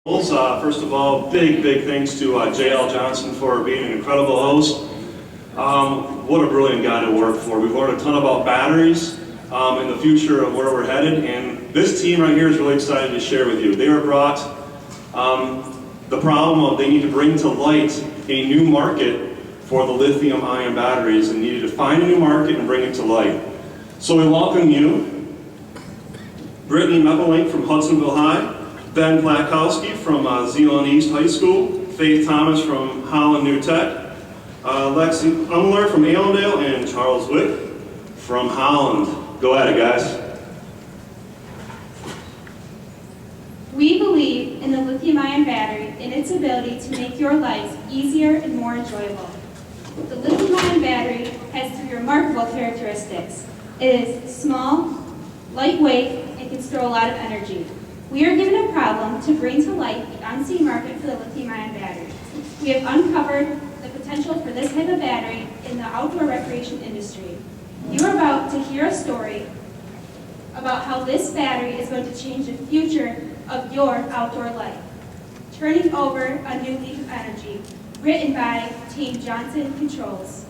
First of all, big thanks to J.L. Johnson for being an incredible host. What a brilliant guy to work for. We've learned a ton about batteries and the future of where we're headed, and this team right here is really excited to share with you. They were brought the problem of they need to bring to light a new market for the lithium-ion batteries and needed to find a new market and bring it to light. So we welcome you, Brittany Meppelink from Hudsonville High, Ben Plakowski from Zeeland East High School, Faith Thomas from Holland New Tech, Lexi Umler from Allendale, and Charles Wick from Holland. Go at it, guys. We believe in the lithium-ion battery and its ability to make your lives easier and more enjoyable. The lithium-ion battery has 3 remarkable characteristics. It is small, lightweight, and can store a lot of energy. We are given a problem to bring to light the unseen market for the lithium-ion battery. We have uncovered the potential for this type of battery in the outdoor recreation industry. You are about to hear a story about how this battery is going to change the future of your outdoor life. Turning over a new leaf of energy, written by Team Johnson Controls.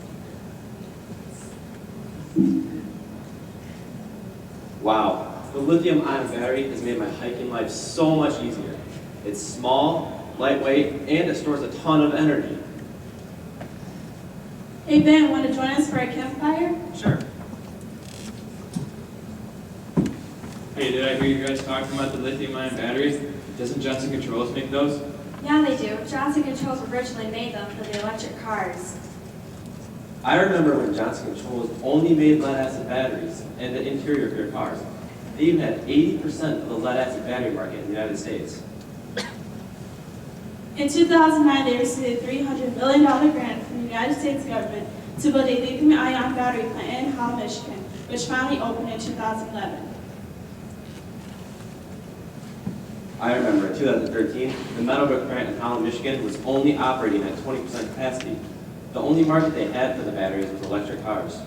Wow. The lithium-ion battery has made my hiking life so much easier. It's small, lightweight, and it stores a ton of energy. Hey Ben, want to join us for a campfire? Sure. Hey, did I hear you guys talking about the lithium-ion batteries? Doesn't Johnson Controls make those? Yeah, they do. Johnson Controls originally made them for the electric cars. I remember when Johnson Controls only made lead-acid batteries and the interior for their cars. They even had 80% of the lead-acid battery market in the United States. In 2009, they received a $300 million grant from the United States government to build a lithium-ion battery plant in Holland, Michigan, which finally opened in 2011. I remember in 2013, the Meadowbrook plant in Holland, Michigan was only operating at 20% capacity. The only market they had for the batteries was electric cars.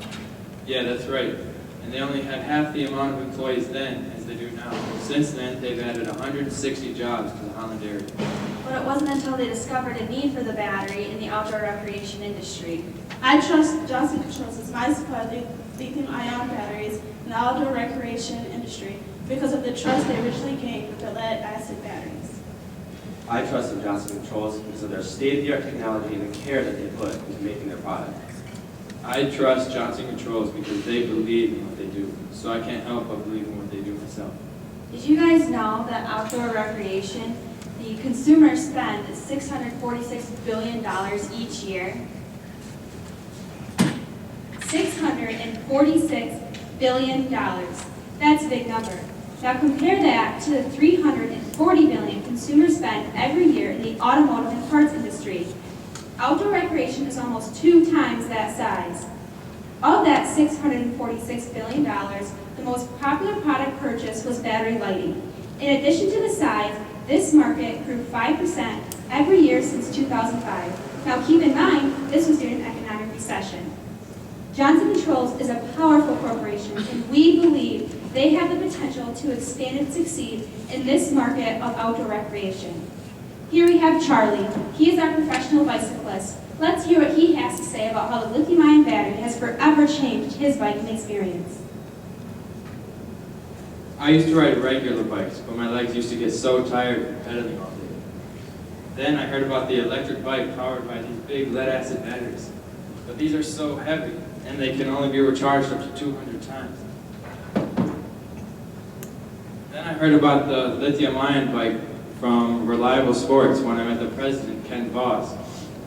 Yeah, that's right. And they only had half the amount of employees then as they do now. Since then, they've added 160 jobs to the Holland area. But it wasn't until they discovered a need for the battery in the outdoor recreation industry. I trust Johnson Controls as my supply of lithium-ion batteries in the outdoor recreation industry because of the trust they originally gained with the lead-acid batteries. I trust in Johnson Controls because of their state-of-the-art technology and the care that they put into making their product. I trust Johnson Controls because they believe in what they do. So I can't help but believe in what they do myself. Did you guys know that outdoor recreation, the consumer spend is $646 billion each year? $646 billion. That's a big number. Now compare that to the $340 billion consumers spend every year in the automotive and parts industry. Outdoor recreation is almost 2 times that size. Of that $646 billion, the most popular product purchase was battery lighting. In addition to the size, this market grew 5% every year since 2005. Now keep in mind, this was during an economic recession. Johnson Controls is a powerful corporation, and we believe they have the potential to expand and succeed in this market of outdoor recreation. Here we have Charlie. He is our professional bicyclist. Let's hear what he has to say about how the lithium-ion battery has forever changed his biking experience. I used to ride regular bikes, but my legs used to get so tired from pedaling all day. Then I heard about the electric bike powered by these big lead-acid batteries. But these are so heavy, and they can only be recharged up to 200 times. Then I heard about the lithium-ion bike from Reliable Sports when I met the president, Ken Voss.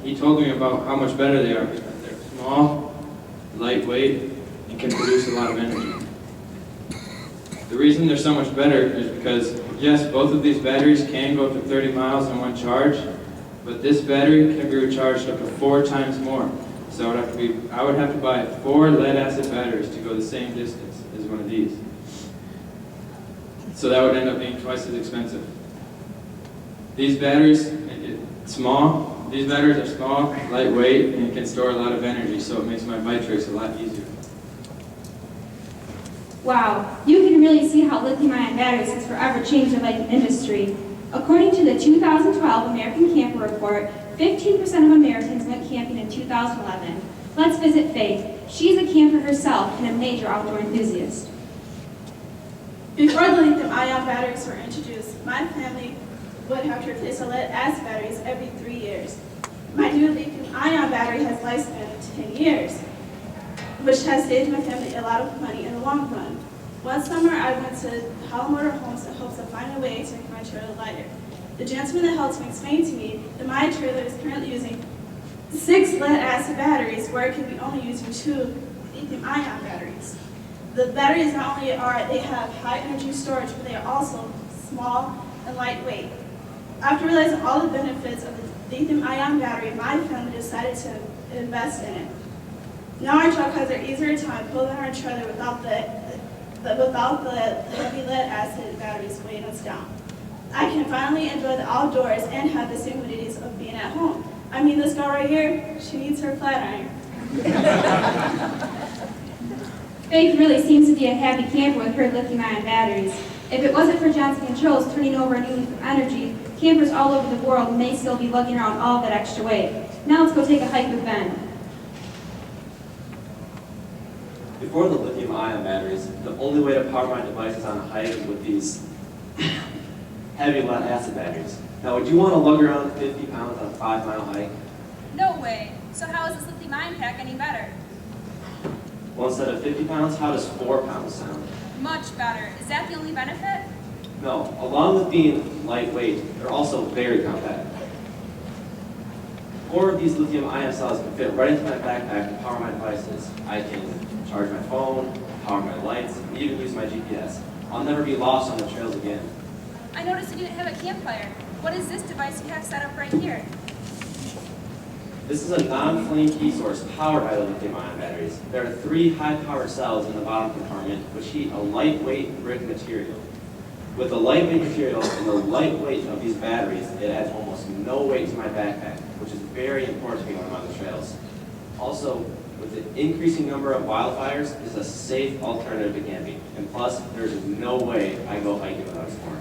He told me about how much better they are because they're small, lightweight, and can produce a lot of energy. The reason they're so much better is because, yes, both of these batteries can go up to 30 miles in one charge, but this battery can be recharged up to 4 times more. So I would have to buy 4 lead-acid batteries to go the same distance as one of these. So that would end up being twice as expensive. These batteries are small, lightweight, and can store a lot of energy, so it makes my bike trips a lot easier. Wow, you can really see how lithium-ion batteries has forever changed the biking industry. According to the 2012 American Camper Report, 15% of Americans went camping in 2011. Let's visit Faith. She's a camper herself and a major outdoor enthusiast. Before the lithium-ion batteries were introduced, my family would have to replace the lead-acid batteries every 3 years. My new lithium-ion battery has lifespan of 10 years, which has saved my family a lot of money in the long run. One summer, I went to Hollow Motor Homes in hopes of finding a way to make my trailer lighter. The gentleman that helped me explained to me that my trailer is currently using 6 lead-acid batteries, where it can be only using 2 lithium-ion batteries. The batteries not only they have high energy storage, but they are also small and lightweight. After realizing all the benefits of the lithium-ion battery, my family decided to invest in it. Now our truck has an easier time pulling our trailer without the heavy lead-acid batteries weighing us down. I can finally enjoy the outdoors and have the same amenities of being at home. I mean, this girl right here, she needs her flat iron. Faith really seems to be a happy camper with her lithium-ion batteries. If it wasn't for Johnson Controls turning over a new leaf of energy, campers all over the world may still be lugging around all that extra weight. Now let's go take a hike with Ben. Before the lithium-ion batteries, the only way to power my devices on a hike is with these heavy lead-acid batteries. Now, would you want to lug around 50 pounds on a 5-mile hike? No way. So how is this lithium-ion pack any better? Well, instead of 50 pounds, how does 4 pounds sound? Much better. Is that the only benefit? No, along with being lightweight, they're also very compact. 4 of these lithium-ion cells can fit right into my backpack to power my devices. I can charge my phone, power my lights, and even use my GPS. I'll never be lost on the trails again. I noticed you didn't have a campfire. What is this device you have set up right here? This is a non-flame key source powered by the lithium-ion batteries. There are 3 high-power cells in the bottom compartment which heat a lightweight brick material. With the lightweight material and the light weight of these batteries, it adds almost no weight to my backpack, which is very important to me when I'm on the trails. Also, with the increasing number of wildfires, this is a safe alternative to camping. And plus, there's no way I go hiking without a sport.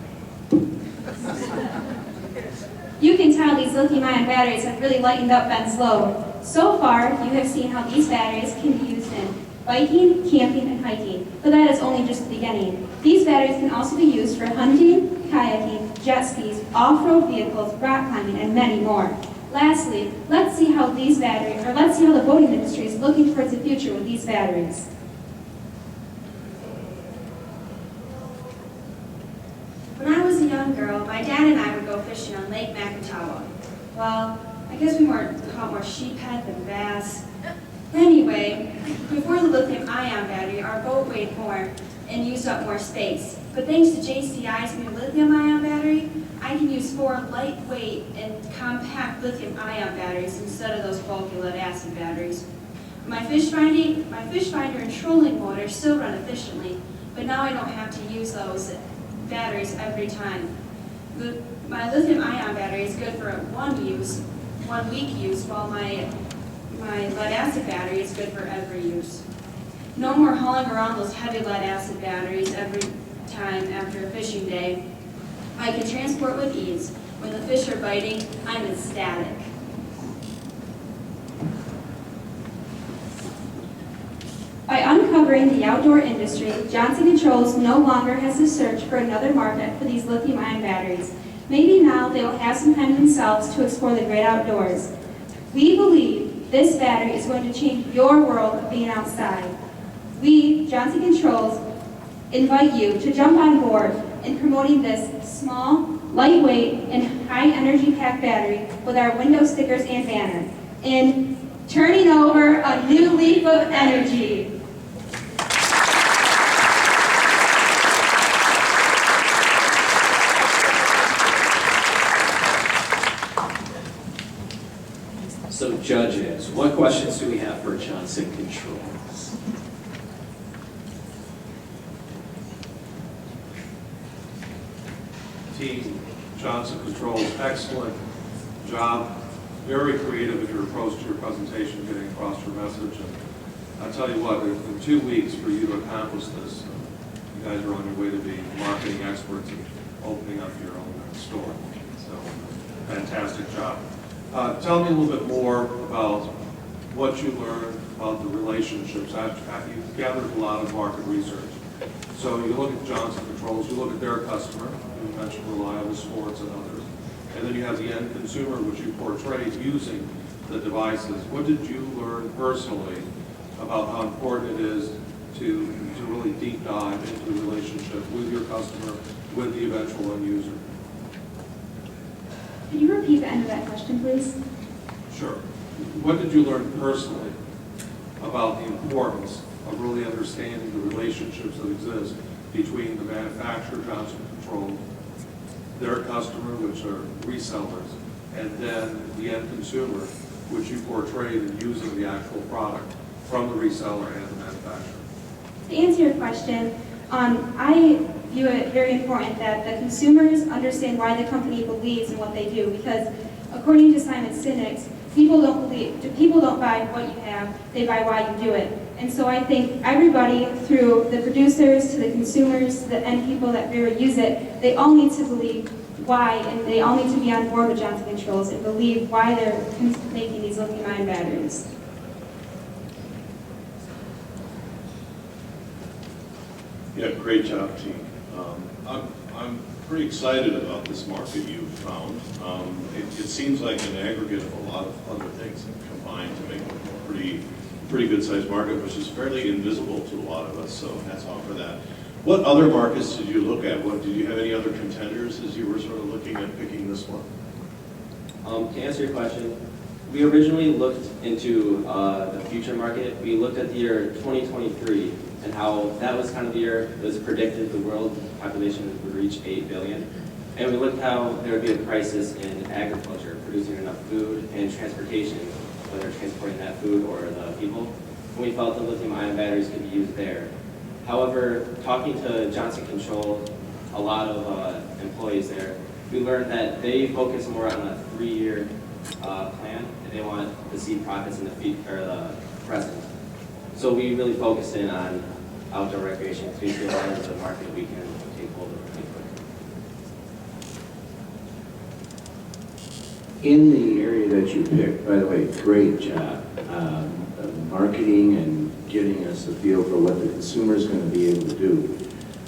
You can tell these lithium-ion batteries have really lightened up Ben's load. So far, you have seen how these batteries can be used in biking, camping, and hiking, but that is only just the beginning. These batteries can also be used for hunting, kayaking, jet skis, off-road vehicles, rock climbing, and many more. Lastly, let's see how the boating industry is looking towards the future with these batteries. When I was a young girl, my dad and I would go fishing on Lake Macatawa. Well, I guess we caught more sheephead than bass. Anyway, before the lithium-ion battery, our boat weighed more and used up more space. But thanks to JCI's new lithium-ion battery, I can use 4 lightweight and compact lithium-ion batteries instead of those bulky lead-acid batteries. My fish finder and trolling motor still run efficiently, but now I don't have to use those batteries every time. My lithium-ion battery is good for 1 week use, while my lead-acid battery is good for every use. No more hauling around those heavy lead-acid batteries every time after a fishing day. I can transport with ease. When the fish are biting, I'm ecstatic. By uncovering the outdoor industry, Johnson Controls no longer has to search for another market for these lithium-ion batteries. Maybe now they will have some time themselves to explore the great outdoors. We believe this battery is going to change your world of being outside. We, Johnson Controls, invite you to jump on board in promoting this small, lightweight, and high-energy pack battery with our window stickers and banner in turning over a new leaf of energy. So judges, what questions do we have for Johnson Controls? Team Johnson Controls, excellent job. Very creative in your approach to your presentation, getting across your message. And I'll tell you what, in 2 weeks for you to accomplish this, you guys are on your way to be marketing experts. backwards and opening up your own store. So, fantastic job. Tell me a little bit more about what you learned about the relationships after you've gathered a lot of market research. So you look at Johnson Controls, you look at their customer, you mentioned Reliable Sports and others, and then you have the end consumer, which you portrayed using the devices. What did you learn personally about how important it is to really deep dive into the relationship with your customer, with the eventual end user? Can you repeat the end of that question, please? Sure. What did you learn personally about the importance of really understanding the relationships that exist between the manufacturer, Johnson Controls, their customer, which are resellers, and then the end consumer, which you portrayed in using the actual product from the reseller and the manufacturer? To answer your question, I view it very important that the consumers understand why the company believes in what they do, because according to Simon Sinek's, people don't buy what you have, they buy why you do it. And so I think everybody, through the producers to the consumers to the end people that really use it, they all need to believe why, and they all need to be on board with Johnson Controls and believe why they're making these lithium-ion batteries. Yeah, great job, team. I'm pretty excited about this market you've found. It seems like an aggregate of a lot of other things that combine to make a pretty good-sized market, which is fairly invisible to a lot of us, so hats off for that. What other markets did you look at? Did you have any other contenders as you were sort of looking at picking this one? To answer your question, we originally looked into the future market. We looked at the year 2023 and how that was kind of the year it was predicted the world population would reach 8 billion. And we looked how there would be a crisis in agriculture, producing enough food, and transportation, whether transporting that food or the people. And we felt the lithium-ion batteries could be used there. However, talking to Johnson Controls, a lot of employees there, we learned that they focus more on a 3-year plan, and they want to see profits in the present. So we really focus in on outdoor recreation because we feel that is a market we can take hold of pretty quick. In the area that you picked, by the way, great job. Marketing and getting us a feel for what the consumer is going to be able to do.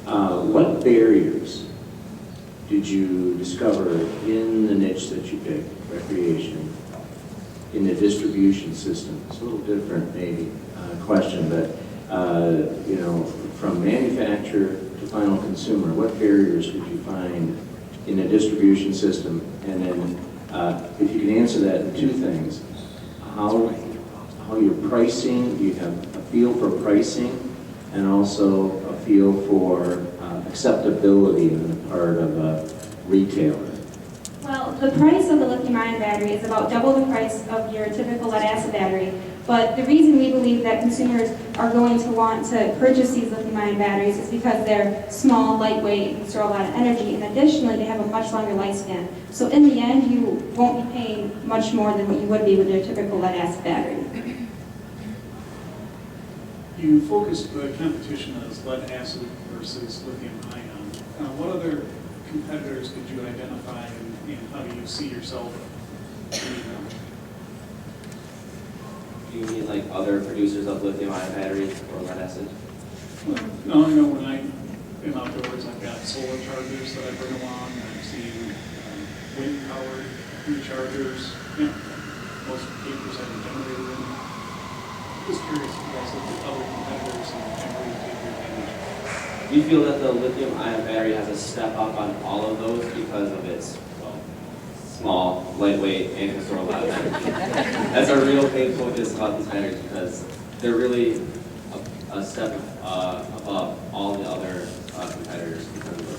What barriers did you discover in the niche that you picked, recreation, in the distribution system? It's a little different, maybe, question, but you know, from manufacturer to final consumer, what barriers did you find in the distribution system? And then, if you can answer that in 2 things, how you're pricing, do you have a feel for pricing, and also a feel for acceptability on the part of a retailer? Well, the price of the lithium-ion battery is about double the price of your typical lead-acid battery. But the reason we believe that consumers are going to want to purchase these lithium-ion batteries is because they're small, lightweight, and store a lot of energy, and additionally, they have a much longer lifespan. So in the end, you won't be paying much more than what you would be with your typical lead-acid battery. You focused the competition as lead-acid versus lithium-ion. What other competitors did you identify, and how do you see yourself beating them? Do you mean like other producers of lithium-ion batteries or lead-acid? Well, no, I know when I'm outdoors, I've got solar chargers that I bring along, and I've seen wind-powered rechargers. You know, most papers have a generator in them. Just curious if you guys look at other competitors and where you take your advantage. We feel that the lithium-ion battery has a step up on all of those because of its, well, small, lightweight, and can store a lot of energy. That's a real big focus about these batteries because they're really a step above all the other competitors because of